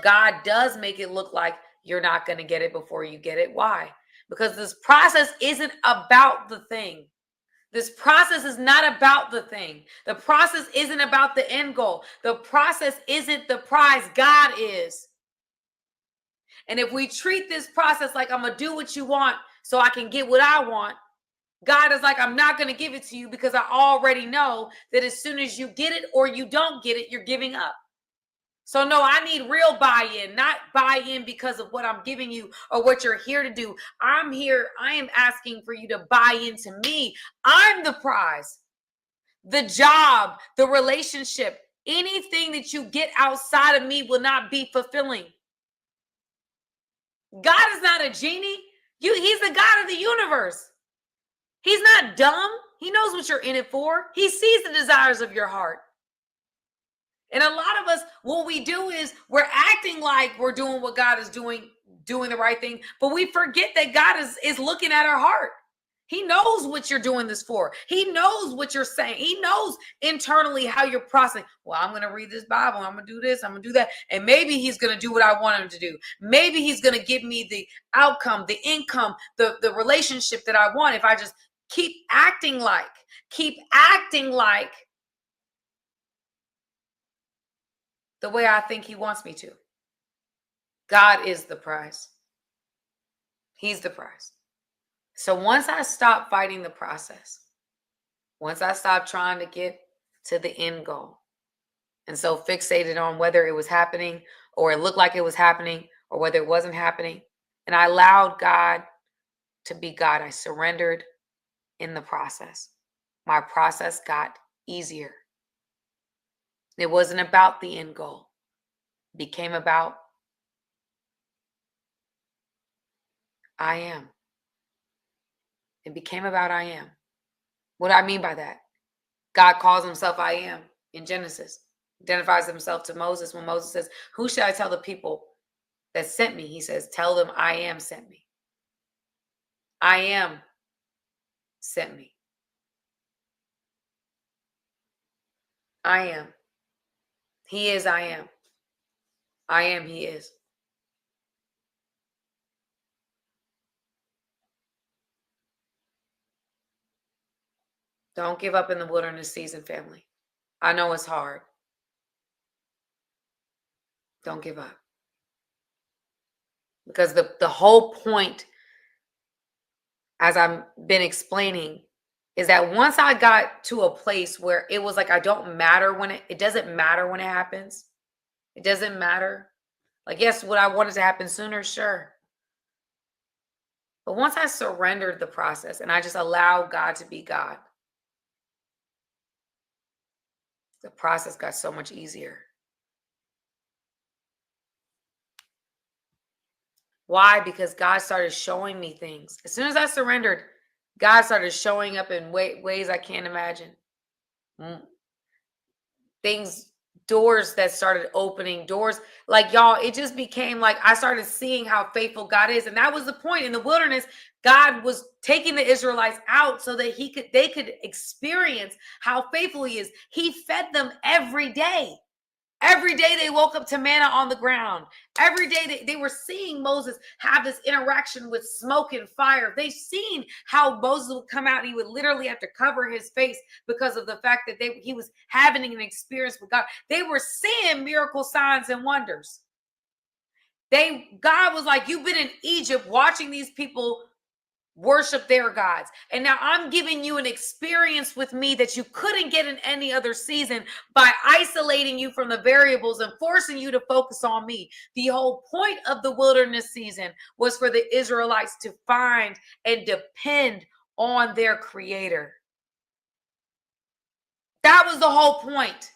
God does make it look like you're not going to get it before you get it. Why? Because this process isn't about the thing. This process is not about the thing. The process isn't about the end goal. The process isn't the prize. God is. And if we treat this process like I'm going to do what you want so I can get what I want, God is like, I'm not going to give it to you because I already know that as soon as you get it or you don't get it, you're giving up. So no, I need real buy-in, not buy-in because of what I'm giving you or what you're here to do. I'm here. I am asking for you to buy into me. I'm the prize, the job, the relationship, anything that you get outside of me will not be fulfilling. God is not a genie. He's the God of the universe. He's not dumb. He knows what you're in it for. He sees the desires of your heart. And a lot of us, what we do is we're acting like we're doing what God is doing the right thing, but we forget that God is looking at our heart. He knows what you're doing this for. He knows what you're saying. He knows internally how you're processing. Well, I'm going to read this Bible. I'm going to do this. I'm going to do that. And maybe he's going to do what I want him to do. Maybe he's going to give me the outcome, the income, the relationship that I want if I just keep acting like the way I think he wants me to. God is the prize. He's the prize. So once I stop fighting the process, once I stop trying to get to the end goal, and so fixated on whether it was happening or it looked like it was happening or whether it wasn't happening, and I allowed God to be God, I surrendered in the process. My process got easier. It wasn't about the end goal. It became about I am. It became about I am. What do I mean by that? God calls himself I am in Genesis. Identifies himself to Moses when Moses says, who should I tell the people that sent me? He says, tell them I am sent me. I am sent me. I am. He is I am. I am he is. Don't give up in the wilderness season, family. I know it's hard. Don't give up. Because the whole point, as I've been explaining, is that once I got to a place where it was like I don't matter when it doesn't matter when it happens. It doesn't matter. Like, yes, would I want it to happen sooner? Sure. But once I surrendered the process and I just allowed God to be God, the process got so much easier. Why? Because God started showing me things. As soon as I surrendered, God started showing up in ways I can't imagine. Things, doors that started opening, doors like y'all, it just became like I started seeing how faithful God is. And that was the point. In the wilderness, God was taking the Israelites out so that they could experience how faithful he is. He fed them every day. Every day they woke up to manna on the ground. Every day they were seeing Moses have this interaction with smoke and fire. They've seen how Moses would come out and he would literally have to cover his face because of the fact that he was having an experience with God. They were seeing miracle signs and wonders. God was like, you've been in Egypt watching these people worship their gods. And now I'm giving you an experience with me that you couldn't get in any other season by isolating you from the variables and forcing you to focus on me. The whole point of the wilderness season was for the Israelites to find and depend on their creator. That was the whole point.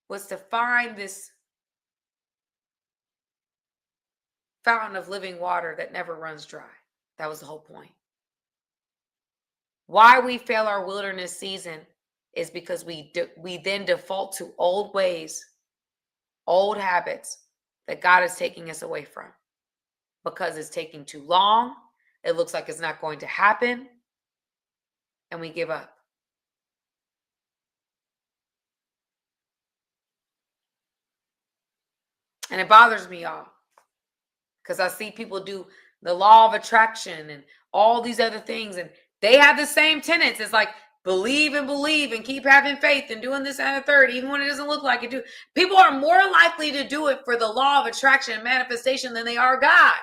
Was to find this fountain of living water that never runs dry. That was the whole point. Why we fail our wilderness season is because we then default to old ways, old habits that God is taking us away from because it's taking too long. It looks like it's not going to happen. And we give up. And it bothers me, y'all, because I see people do the law of attraction and all these other things, and they have the same tenets. It's like believe and keep having faith and doing this and the third, even when it doesn't look like it. People are more likely to do it for the law of attraction and manifestation than they are God.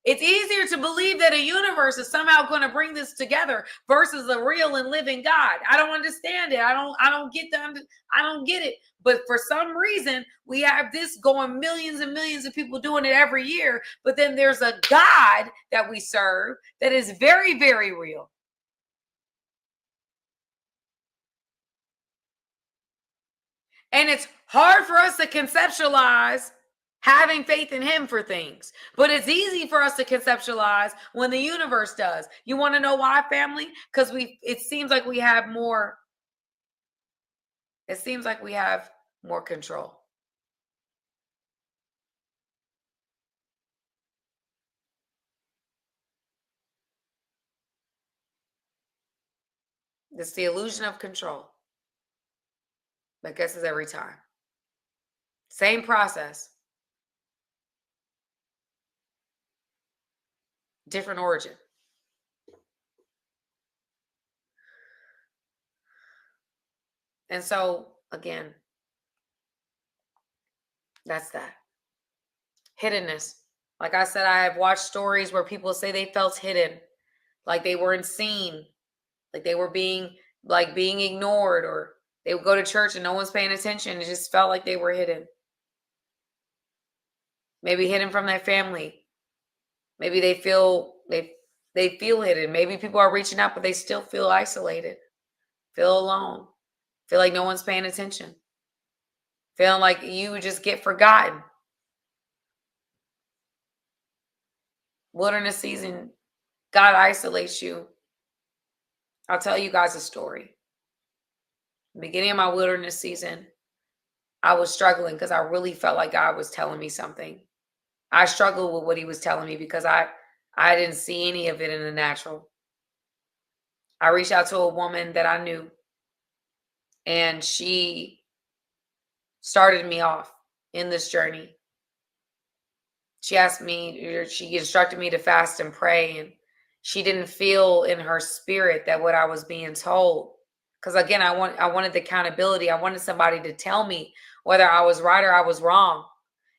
It's easier to believe that a universe is somehow going to bring this together versus a real and living God. I don't understand it. I don't get it. But for some reason, we have this going, millions and millions of people doing it every year. But then there's a God that we serve that is very, very real. And it's hard for us to conceptualize having faith in him for things, but it's easy for us to conceptualize when the universe does. You want to know why, family? Because it seems like we have more control. It's the illusion of control that gets us every time. Same process, different origin. And so, again, that's that. Hiddenness. Like I said, I have watched stories where people say they felt hidden, like they weren't seen, like they were being ignored, or they would go to church and no one's paying attention. It just felt like they were hidden. Maybe hidden from their family. Maybe they feel hidden. Maybe people are reaching out, but they still feel isolated, feel alone, feel like no one's paying attention, feeling like you just get forgotten. Wilderness season, God isolates you. I'll tell you guys a story. Beginning of my wilderness season, I was struggling because I really felt like God was telling me something. I struggled with what he was telling me because I didn't see any of it in the natural. I reached out to a woman that I knew, and she started me off in this journey. She instructed me to fast and pray, and she didn't feel in her spirit that what I was being told. Because again, I wanted the accountability. I wanted somebody to tell me whether I was right or I was wrong.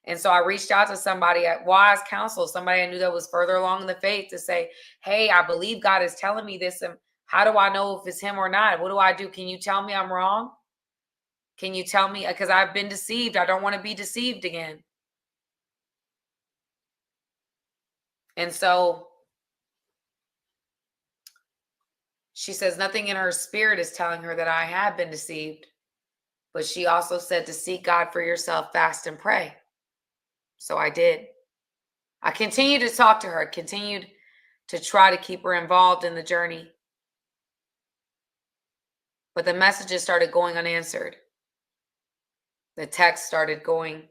And so I reached out to somebody at Wise Counsel, somebody I knew that was further along in the faith, to say, hey, I believe God is telling me this. And how do I know if it's him or not? What do I do? Can you tell me I'm wrong? Can you tell me? Because I've been deceived. I don't want to be deceived again. And so she says nothing in her spirit is telling her that I have been deceived. But she also said to seek God for yourself, fast and pray. So I did. I continued to talk to her, continued to try to keep her involved in the journey. But the messages started going unanswered. The text started going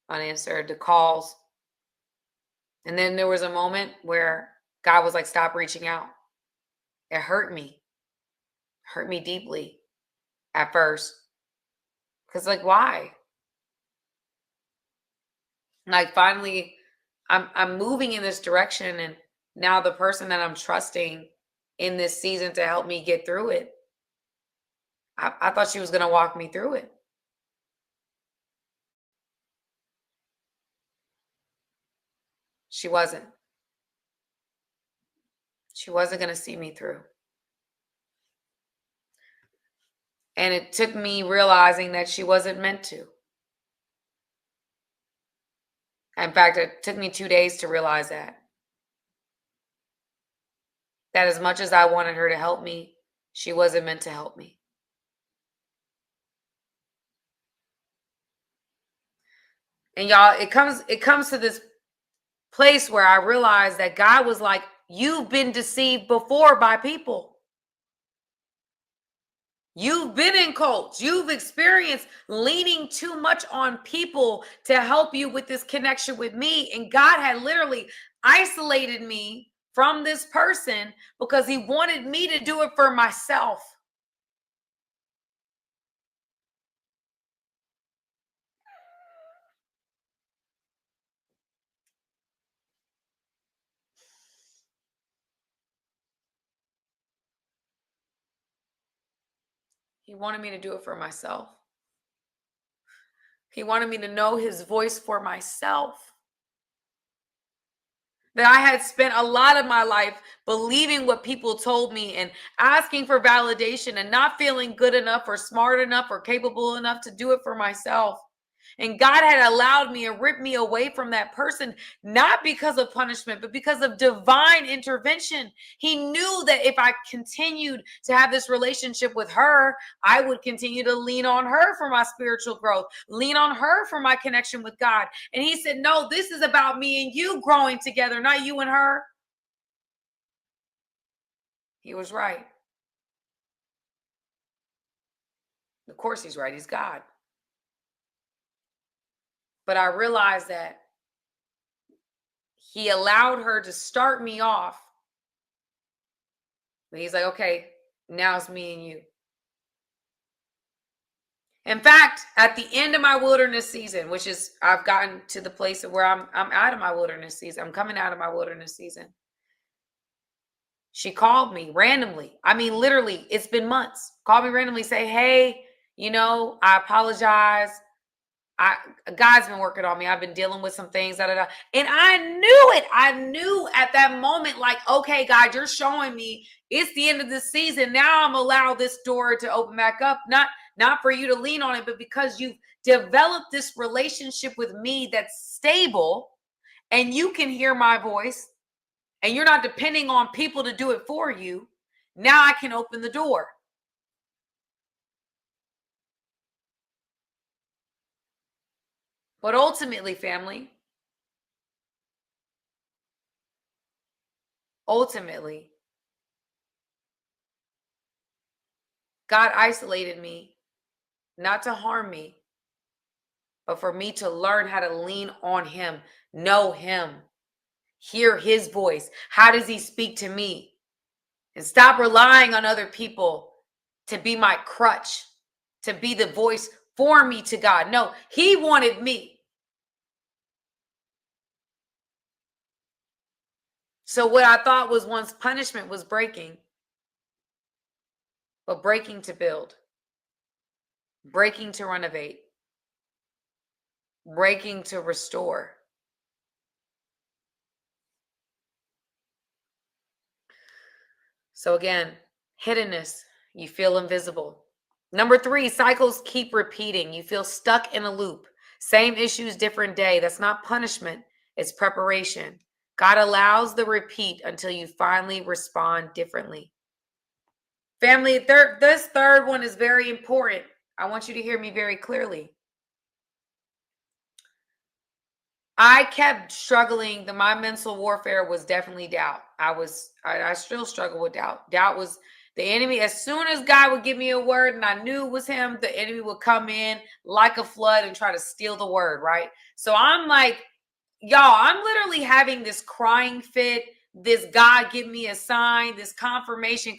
unanswered, the calls. And then there was a moment where God was like, stop reaching out. It hurt me deeply at first. Because like, why? Like finally, I'm moving in this direction, and now the person that I'm trusting in this season to help me get through it, I thought she was going to walk me through it. She wasn't. She wasn't going to see me through. And it took me realizing that she wasn't meant to. In fact, it took me 2 days to realize that as much as I wanted her to help me, she wasn't meant to help me. And y'all, it comes to this place where I realized that God was like, you've been deceived before by people. You've been in cults. You've experienced leaning too much on people to help you with this connection with me. And God had literally isolated me from this person because he wanted me to do it for myself. He wanted me to do it for myself. He wanted me to know his voice for myself. That I had spent a lot of my life believing what people told me and asking for validation and not feeling good enough or smart enough or capable enough to do it for myself. And God had allowed me and ripped me away from that person, not because of punishment, but because of divine intervention. He knew that if I continued to have this relationship with her, I would continue to lean on her for my spiritual growth, lean on her for my connection with God. And he said, no, this is about me and you growing together, not you and her. He was right. Of course he's right. He's God. But I realized that he allowed her to start me off. But he's like, okay, now it's me and you. In fact, at the end of my wilderness season, which is I've gotten to the place where I'm out of my wilderness season. I'm coming out of my wilderness season. She called me randomly. I mean, literally, it's been months. Called me randomly, say, hey, I apologize. God's been working on me. I've been dealing with some things, And I knew it. I knew at that moment, like, okay, God, you're showing me it's the end of this season. Now I'm allowed this door to open back up. Not for you to lean on it, but because you've developed this relationship with me that's stable and you can hear my voice and you're not depending on people to do it for you. Now I can open the door. But ultimately, family, God isolated me, not to harm me, but for me to learn how to lean on him, know him, hear his voice. How does he speak to me? And stop relying on other people to be my crutch, to be the voice for me to God. No, he wanted me. So what I thought was once punishment was breaking, but breaking to build, breaking to renovate, breaking to restore. So again, hiddenness, you feel invisible. Number 3, cycles keep repeating. You feel stuck in a loop. Same issues, different day. That's not punishment. It's preparation. God allows the repeat until you finally respond differently. Family, this third one is very important. I want you to hear me very clearly. I kept struggling. My mental warfare was definitely doubt. I still struggle with doubt. Doubt was the enemy. As soon as God would give me a word and I knew it was him, the enemy would come in like a flood and try to steal the word, right? So I'm like, y'all, I'm literally having this crying fit, this God give me a sign, this confirmation.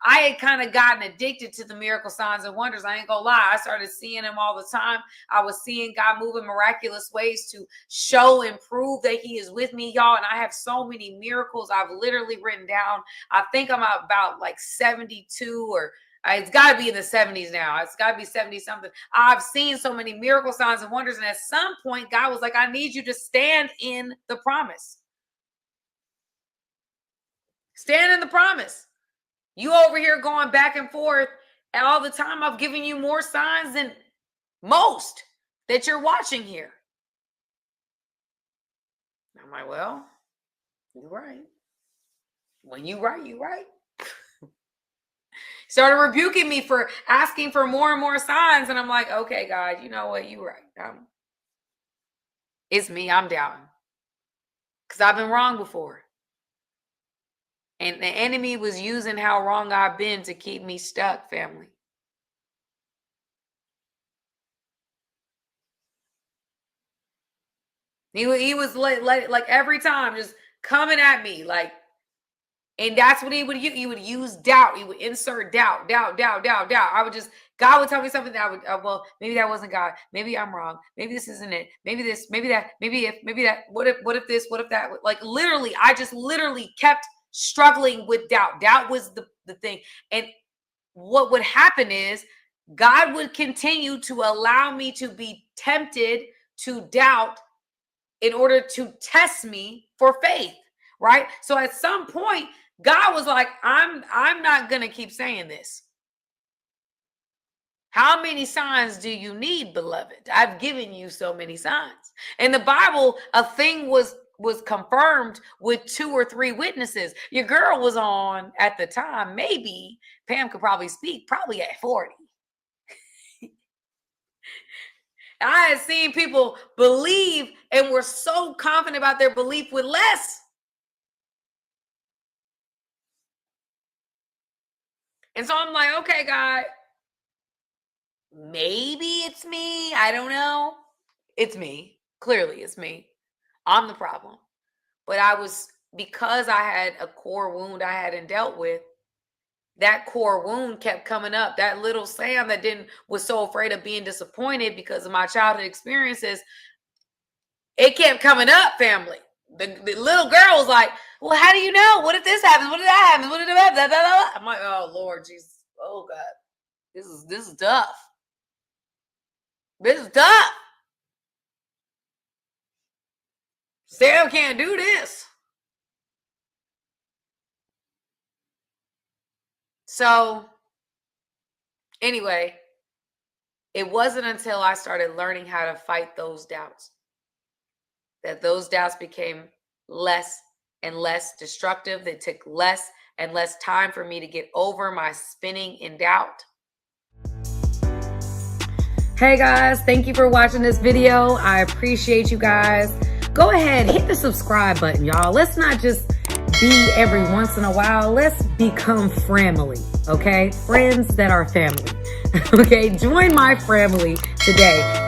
I had kind of gotten addicted to the miracle signs and wonders. I ain't gonna lie. I started seeing them all the time. I was seeing God move in miraculous ways to show and prove that he is with me, y'all. And I have so many miracles I've literally written down. I think I'm about like 72 or it's got to be in the 70s now. It's got to be 70 something. I've seen so many miracle signs and wonders. And at some point, God was like, I need you to stand in the promise. Stand in the promise. You over here going back and forth and all the time. I've given you more signs than most that you're watching here. I'm like, well, you're right. When you right, you right. Started rebuking me for asking for more and more signs. And I'm like, okay, God, you know what? You're right. It's me. I'm doubting. Because I've been wrong before. And the enemy was using how wrong I've been to keep me stuck, family. He was like every time just coming at me like, and that's what he would use. He would use doubt. He would insert doubt. I would just, God would tell me something that I would, well, maybe that wasn't God. Maybe I'm wrong. Maybe this isn't it. Maybe this, maybe that, maybe that. What if this, what if that? Like literally, I just literally kept struggling with doubt. Doubt was the thing. And what would happen is God would continue to allow me to be tempted to doubt in order to test me for faith, right? So at some point, God was like, I'm not going to keep saying this. How many signs do you need, beloved? I've given you so many signs. In the Bible, a thing was confirmed with 2 or 3 witnesses. Your girl was on at the time, maybe Pam could probably speak, probably at 40. I had seen people believe and were so confident about their belief with less. And so I'm like, okay, God, maybe it's me. I don't know. It's me. Clearly, it's me. I'm the problem. But because I had a core wound I hadn't dealt with, that core wound kept coming up. That little Sam that was so afraid of being disappointed because of my childhood experiences, it kept coming up, family. The little girl was like, well, how do you know? What if this happens? What if that happens? What if that happens? I'm like, oh, Lord Jesus. Oh, God. This is tough. This is tough. Sam can't do this. So anyway, it wasn't until I started learning how to fight those doubts that those doubts became less and less destructive. They took less and less time for me to get over my spinning in doubt. Hey guys, thank you for watching this video. I appreciate you guys. Go ahead, hit the subscribe button, y'all. Let's not just be every once in a while. Let's become family, okay? Friends that are family, okay? Join my family today.